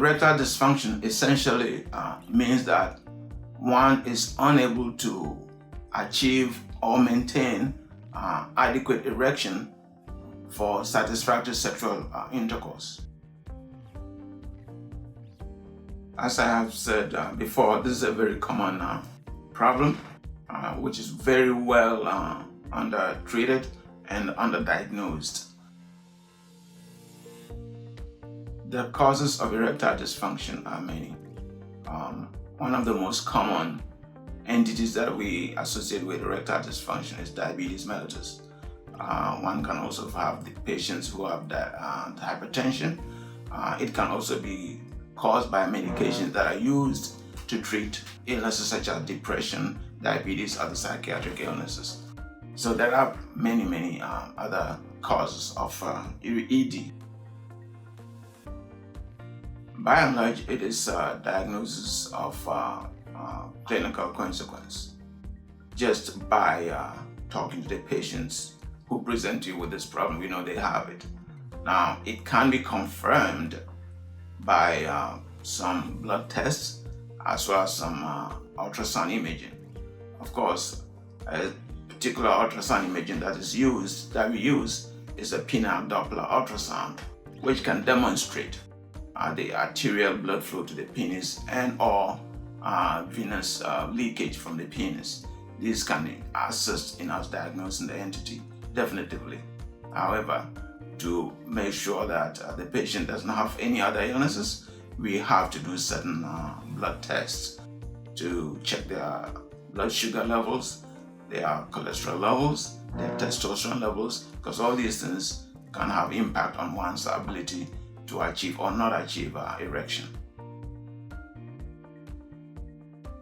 Erectile dysfunction essentially means that one is unable to achieve or maintain adequate erection for satisfactory sexual intercourse. As I have said before, this is a very common problem which is very well undertreated and underdiagnosed. The causes of erectile dysfunction are many. One of the most common entities that we associate with erectile dysfunction is diabetes mellitus. One can also have the patients who have hypertension. It can also be caused by medications that are used to treat illnesses such as depression, diabetes, other psychiatric illnesses. So there are many other causes of ED. By and large, it is a diagnosis of clinical consequence just by talking to the patients who present you with this problem. We know they have it. Now, it can be confirmed by some blood tests as well as some ultrasound imaging. Of course, a particular ultrasound imaging that we use is a penile Doppler ultrasound, which can demonstrate the arterial blood flow to the penis and or venous leakage from the penis. These can assist in us diagnosing the entity definitively. However, to make sure that the patient doesn't have any other illnesses, we have to do certain blood tests to check their blood sugar levels, their cholesterol levels, their testosterone levels, because all these things can have impact on one's ability to achieve or not achieve erection.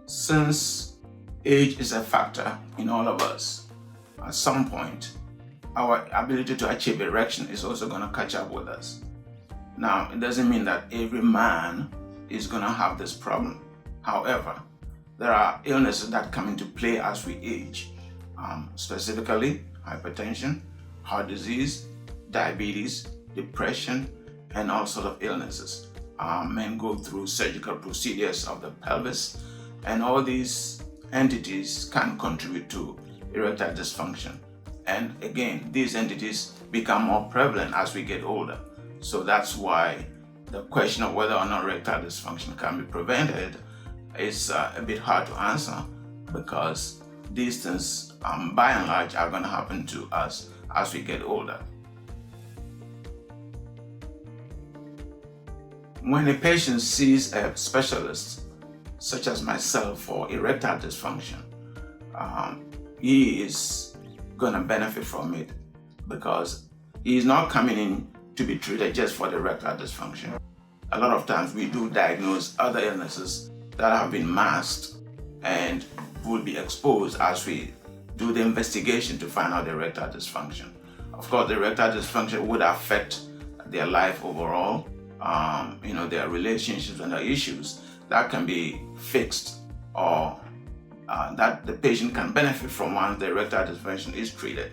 Since age is a factor in all of us, at some point, our ability to achieve erection is also going to catch up with us. Now, it doesn't mean that every man is going to have this problem. However, there are illnesses that come into play as we age, specifically hypertension, heart disease, diabetes, depression, and all sorts of illnesses. Men go through surgical procedures of the pelvis, and all these entities can contribute to erectile dysfunction. And again, these entities become more prevalent as we get older. So that's why the question of whether or not erectile dysfunction can be prevented is a bit hard to answer, because these things, by and large, are going to happen to us as we get older. When a patient sees a specialist, such as myself, for erectile dysfunction, he is going to benefit from it, because he is not coming in to be treated just for the erectile dysfunction. A lot of times we do diagnose other illnesses that have been masked and will be exposed as we do the investigation to find out the erectile dysfunction. Of course, the erectile dysfunction would affect their life overall, their relationships and their issues that can be fixed, or that the patient can benefit from once the erectile dysfunction is treated.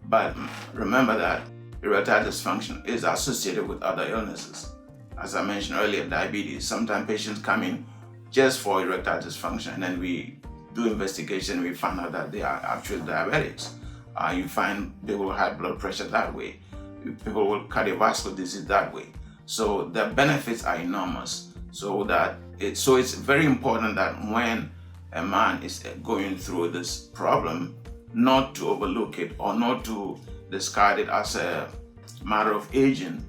But remember that erectile dysfunction is associated with other illnesses. As I mentioned earlier, diabetes. Sometimes patients come in just for erectile dysfunction, and then we do investigation and we find out that they are actually diabetics. You find people with high blood pressure that way, people with cardiovascular disease that way. So the benefits are enormous. So it's very important that when a man is going through this problem, not to overlook it or not to discard it as a matter of aging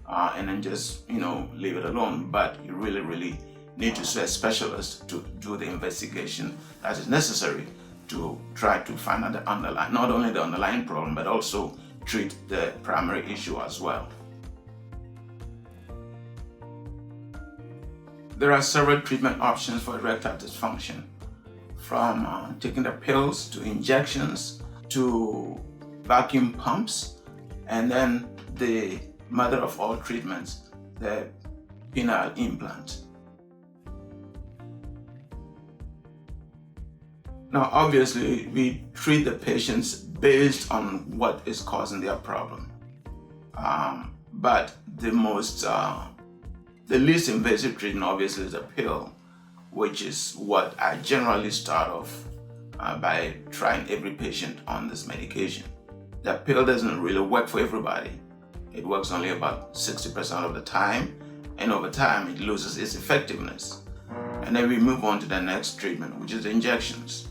and then just leave it alone. But you really need to see a specialist to do the investigation that is necessary to try to find out not only the underlying problem, but also treat the primary issue as well. There are several treatment options for erectile dysfunction, from taking the pills to injections to vacuum pumps, and then the mother of all treatments, the penile implant. Now, obviously, we treat the patients based on what is causing their problem. But the most The least invasive treatment obviously is a pill, which is what I generally start off by trying every patient on this medication. The pill doesn't really work for everybody. It works only about 60% of the time, and over time it loses its effectiveness. And then we move on to the next treatment, which is the injections.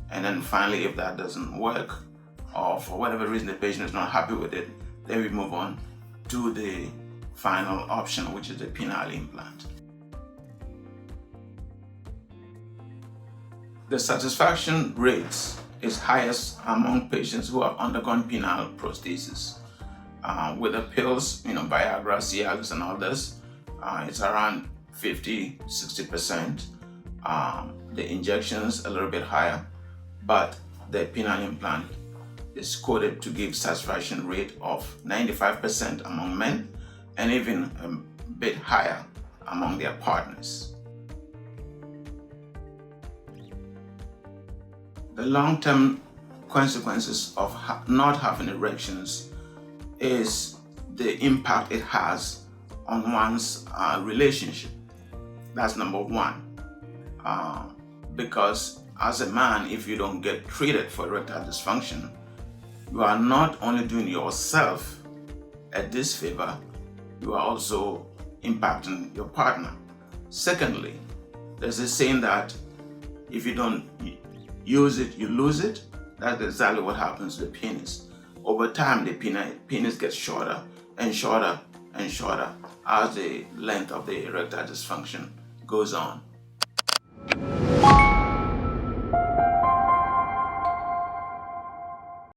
And then finally, if that doesn't work, or for whatever reason the patient is not happy with it, then we move on to the final option, which is the penile implant. The satisfaction rates is highest among patients who have undergone penile prosthesis. With the pills, Viagra, Cialis, and others, it's around 50-60%. The injections a little bit higher, but the penile implant is quoted to give satisfaction rate of 95% among men and even a bit higher among their partners. The long-term consequences of not having erections is the impact it has on one's relationship. That's number one. Because as a man, if you don't get treated for erectile dysfunction, you are not only doing yourself a disfavor, you are also impacting your partner. Secondly, there's a saying that if you don't use it, you lose it. That's exactly what happens to the penis. Over time, the penis gets shorter and shorter and shorter as the length of the erectile dysfunction goes on.